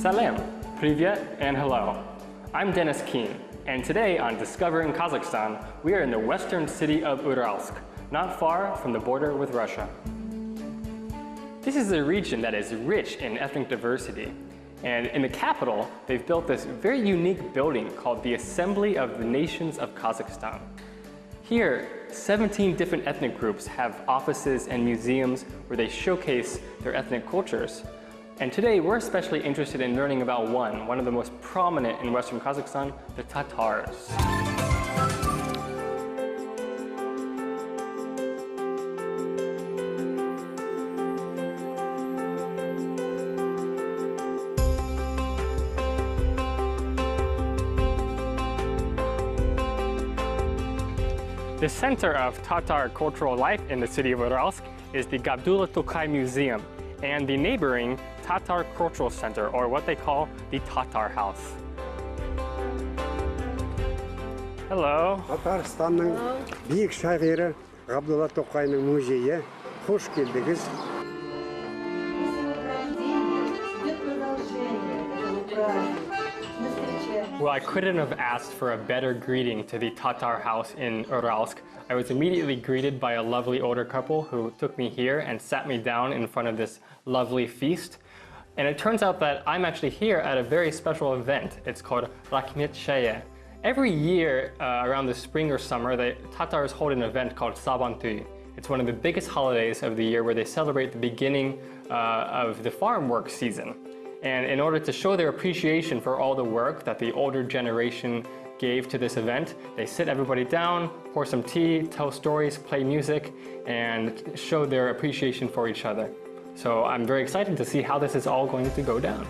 Salam, Privyet, and hello. I'm Dennis Keen, and today on Discovering Kazakhstan, we are in the western city of Uralsk, not far from the border with Russia. This is a region that is rich in ethnic diversity, and in the capital, they've built this very unique building called the Assembly of the Nations of Kazakhstan. Here, 17 different ethnic groups have offices and museums where they showcase their ethnic cultures. And today, we're especially interested in learning about one of the most prominent in Western Kazakhstan, the Tatars. The center of Tatar cultural life in the city of Uralsk is the Gabdullah Tokay Museum and the neighboring Tatar Cultural Center, or what they call the Tatar House. Hello. Татарстанның биік шағиры Габдулла Токайның музейі. Хош келдіңіз. Well, I couldn't have asked for a better greeting to the Tatar house in Uralsk. I was immediately greeted by a lovely older couple who took me here and sat me down in front of this lovely feast. And it turns out that I'm actually here at a very special event. It's called Raknet Shaye. Every year around the spring or summer, the Tatars hold an event called Sabantuy. It's one of the biggest holidays of the year where they celebrate the beginning of the farm work season. And in order to show their appreciation for all the work that the older generation gave to this event, they sit everybody down, pour some tea, tell stories, play music, and show their appreciation for each other. So I'm very excited to see how this is all going to go down.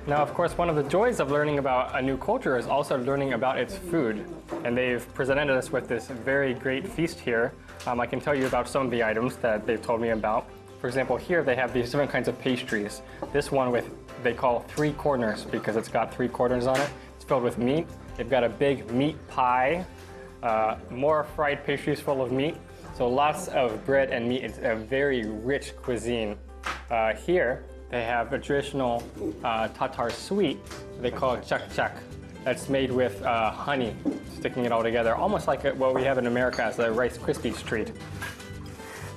Now, of course, one of the joys of learning about a new culture is also learning about its food. And they've presented us with this very great feast here. I can tell you about some of the items that they've told me about. For example, here they have these different kinds of pastries. This one they call 3 corners because it's got 3 corners on it. It's filled with meat. They've got a big meat pie, more fried pastries full of meat. So lots of bread and meat. It's a very rich cuisine. Here they have a traditional Tatar sweet they call chak-chak. That's made with honey, sticking it all together, almost like what we have in America as the Rice Krispies treat.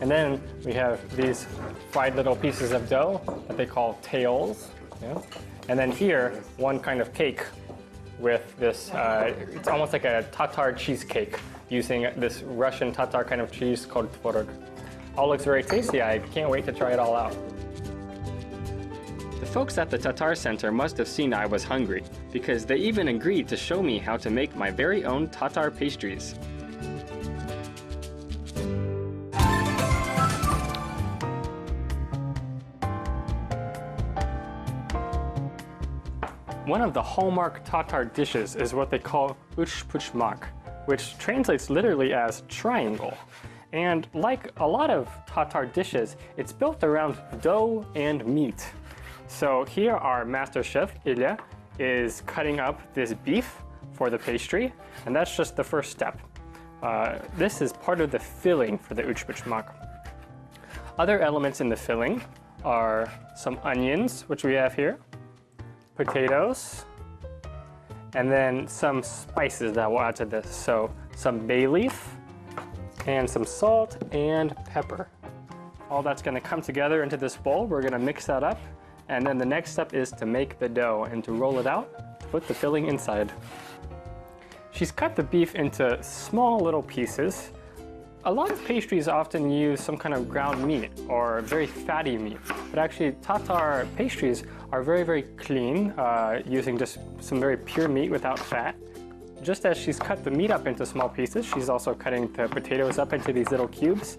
And then we have these fried little pieces of dough that they call tails. Yeah. And then here, one kind of cake with this, it's almost like a Tatar cheesecake using this Russian Tatar kind of cheese called tvorog. All looks very tasty. I can't wait to try it all out. The folks at the Tatar Center must have seen I was hungry because they even agreed to show me how to make my very own Tatar pastries. One of the hallmark Tatar dishes is what they call uchpuchmak, which translates literally as triangle. And like a lot of Tatar dishes, it's built around dough and meat. So here our master chef, Ilya, is cutting up this beef for the pastry, and that's just the first step. This is part of the filling for the uchpuchmak. Other elements in the filling are some onions, which we have here, potatoes, and then some spices that we'll add to this. So some bay leaf and some salt and pepper. All that's gonna come together into this bowl. We're gonna mix that up. And then the next step is to make the dough and to roll it out, to put the filling inside. She's cut the beef into small little pieces. A lot of pastries often use some kind of ground meat or very fatty meat, but actually Tatar pastries are very, very clean, using just some very pure meat without fat. Just as she's cut the meat up into small pieces, she's also cutting the potatoes up into these little cubes,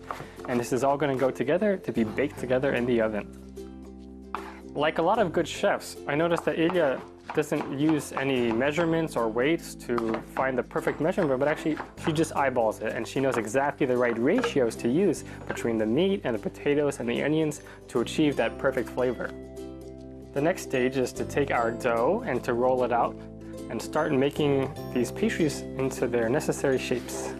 and this is all going to go together to be baked together in the oven. Like a lot of good chefs, I noticed that Ilya doesn't use any measurements or weights to find the perfect measurement, but actually she just eyeballs it, and she knows exactly the right ratios to use between the meat and the potatoes and the onions to achieve that perfect flavor. The next stage is to take our dough and to roll it out and start making these pastries into their necessary shapes.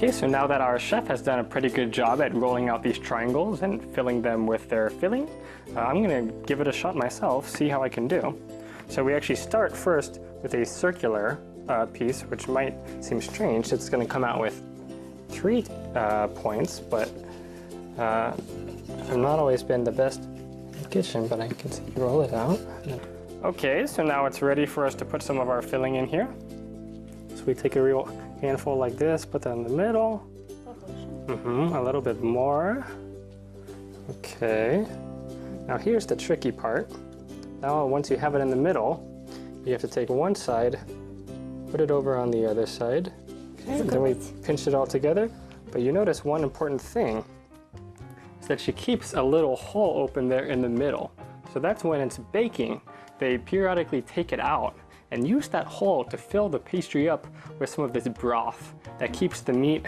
Okay, so now that our chef has done a pretty good job at rolling out these triangles and filling them with their filling, I'm gonna give it a shot myself, see how I can do. So we actually start first with a circular piece, which might seem strange. It's gonna come out with 3 points, but I've not always been the best in the kitchen, but I can see you roll it out. Okay, so now it's ready for us to put some of our filling in here. So we take a real handful like this, put that in the middle. A little bit more. Okay. Now here's the tricky part. Now once you have it in the middle, you have to take one side, put it over on the other side. Okay, then we pinch it all together. But you notice one important thing is that she keeps a little hole open there in the middle. So that's when it's baking, they periodically take it out and use that hole to fill the pastry up with some of this broth that keeps the meat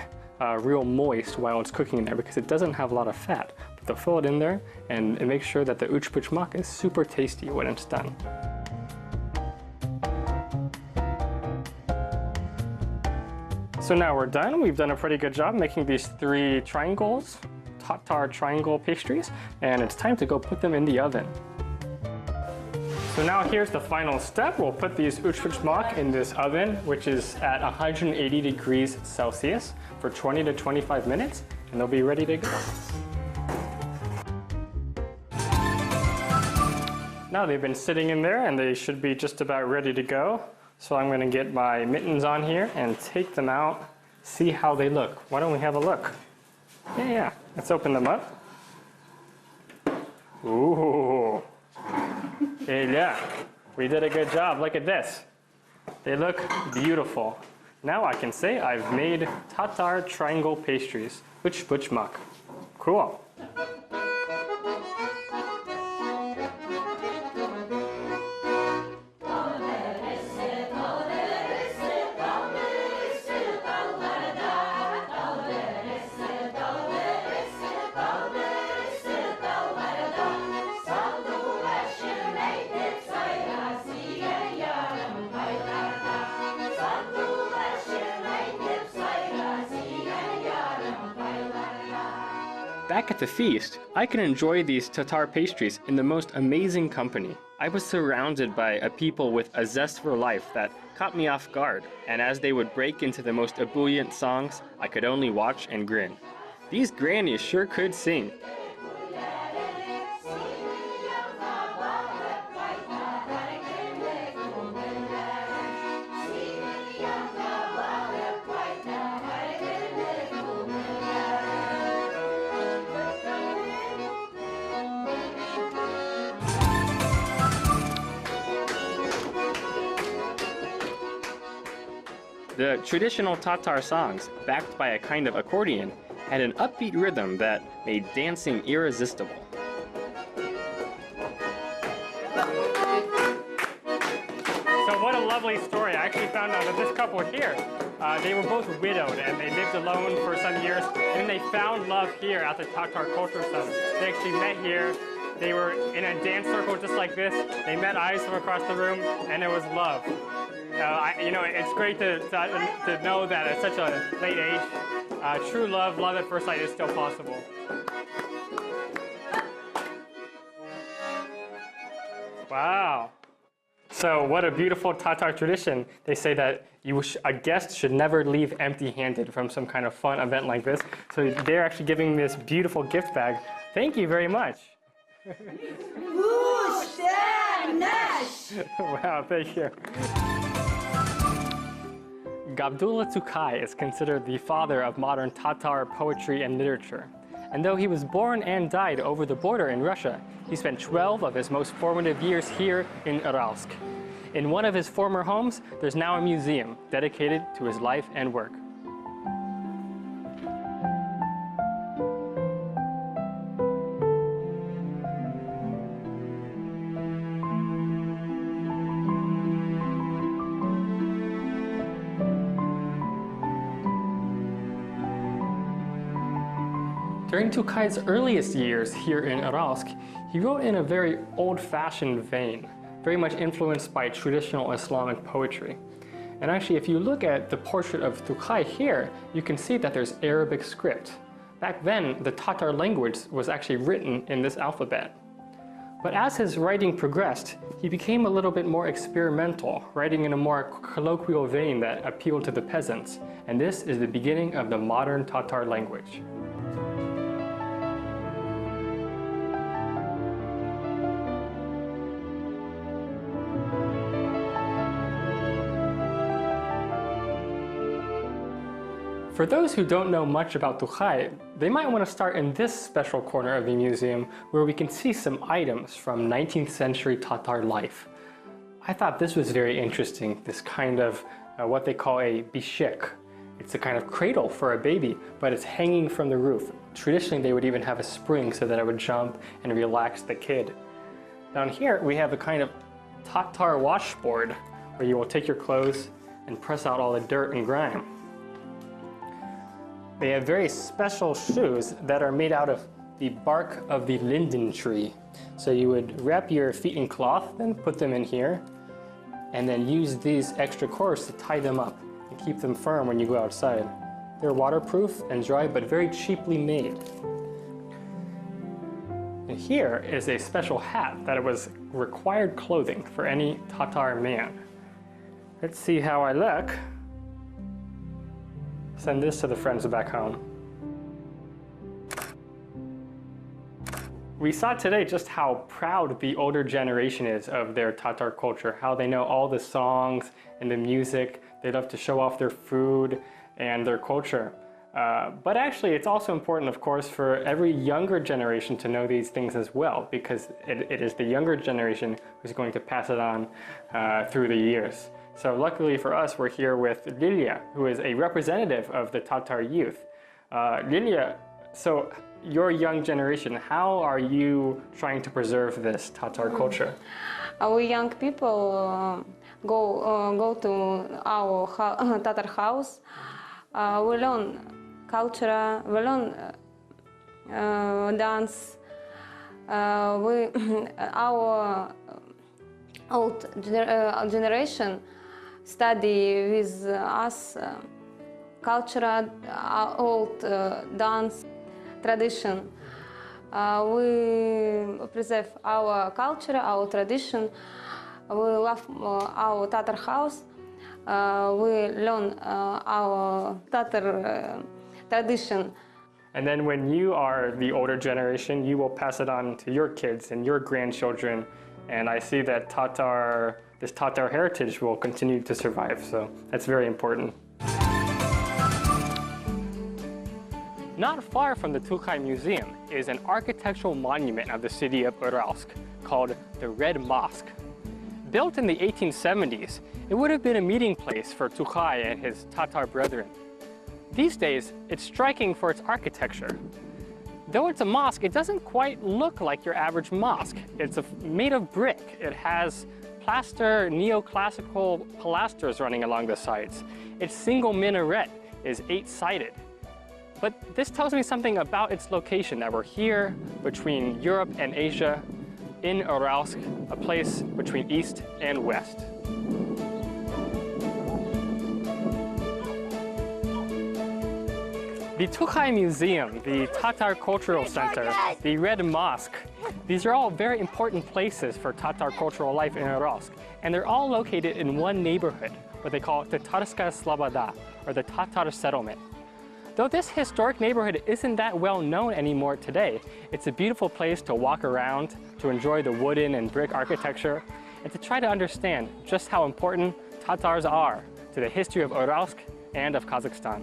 real moist while it's cooking in there because it doesn't have a lot of fat. But they'll fill it in there and it makes sure that the uchpuchmak is super tasty when it's done. So now we're done. We've done a pretty good job making these 3 triangles, Tatar triangle pastries, and it's time to go put them in the oven. So now here's the final step. We'll put these uchpuchmak in this oven, which is at 180 degrees Celsius for 20 to 25 minutes, and they'll be ready to go. Now they've been sitting in there and they should be just about ready to go. So I'm gonna get my mittens on here and take them out, see how they look. Why don't we have a look? Yeah, let's open them up. Ooh. Yeah, we did a good job. Look at this. They look beautiful. Now I can say I've made Tatar triangle pastries, uchpuchmak. Cool. Back at the feast, I could enjoy these Tatar pastries in the most amazing company. I was surrounded by a people with a zest for life that caught me off guard, and as they would break into the most ebullient songs, I could only watch and grin. These grannies sure could sing. The traditional Tatar songs, backed by a kind of accordion, had an upbeat rhythm that made dancing irresistible. So what a lovely story. I actually found out that this couple here, they were both widowed and they lived alone for some years, and they found love here at the Tatar Culture Center. They actually met here. They were in a dance circle just like this. They met eyes from across the room, and it was love. It's great to know that at such a late age, true love at first sight is still possible. Wow. So what a beautiful Tatar tradition. They say that a guest should never leave empty-handed from some kind of fun event like this. So they're actually giving this beautiful gift bag. Thank you very much. Wow, thank you. Gabdullah Tukay is considered the father of modern Tatar poetry and literature. And though he was born and died over the border in Russia, he spent 12 of his most formative years here in Uralsk. In one of his former homes, there's now a museum dedicated to his life and work. During Tukay's earliest years here in Uralsk, he wrote in a very old-fashioned vein, very much influenced by traditional Islamic poetry. And actually, if you look at the portrait of Tukhai here, you can see that there's Arabic script. Back then, the Tatar language was actually written in this alphabet. But as his writing progressed, he became a little bit more experimental, writing in a more colloquial vein that appealed to the peasants. And this is the beginning of the modern Tatar language. For those who don't know much about Tukhai, they might want to start in this special corner of the museum where we can see some items from 19th century Tatar life. I thought this was very interesting, this kind of what they call a bishek. It's a kind of cradle for a baby, but it's hanging from the roof. Traditionally, they would even have a spring so that it would jump and relax the kid. Down here, we have a kind of Tatar washboard where you will take your clothes and press out all the dirt and grime. They have very special shoes that are made out of the bark of the linden tree. So you would wrap your feet in cloth, then put them in here, and then use these extra cords to tie them up and keep them firm when you go outside. They're waterproof and dry, but very cheaply made. And here is a special hat that was required clothing for any Tatar man. Let's see how I look. Send this to the friends back home. We saw today just how proud the older generation is of their Tatar culture, how they know all the songs and the music. They love to show off their food and their culture. But actually, it's also important, of course, for every younger generation to know these things as well, because it is the younger generation who's going to pass it on through the years. So luckily for us, we're here with Lilia, who is a representative of the Tatar youth. Lilia, so your young generation, how are you trying to preserve this Tatar culture? Our young people go to our Tatar house. We learn culture, we learn dance. Our old generation study with us culture, old dance tradition. We preserve our culture, our tradition. We love our Tatar house. We learn our Tatar tradition. And then when you are the older generation, you will pass it on to your kids and your grandchildren. And I see that this Tatar heritage will continue to survive, so that's very important. Not far from the Tukhai Museum is an architectural monument of the city of Uralsk called the Red Mosque. Built in the 1870s, it would have been a meeting place for Tukhai and his Tatar brethren. These days, it's striking for its architecture. Though it's a mosque, it doesn't quite look like your average mosque. It's made of brick. It has plaster neoclassical pilasters running along the sides. Its single minaret is 8-sided. But this tells me something about its location, that we're here between Europe and Asia, in Uralsk, a place between East and West. The Tukhai Museum, the Tatar Cultural Center, the Red Mosque, these are all very important places for Tatar cultural life in Uralsk, and they're all located in one neighborhood, what they call Tatarskaya Slobada, or the Tatar settlement. Though this historic neighborhood isn't that well known anymore today, it's a beautiful place to walk around, to enjoy the wooden and brick architecture, and to try to understand just how important Tatars are to the history of Uralsk and of Kazakhstan.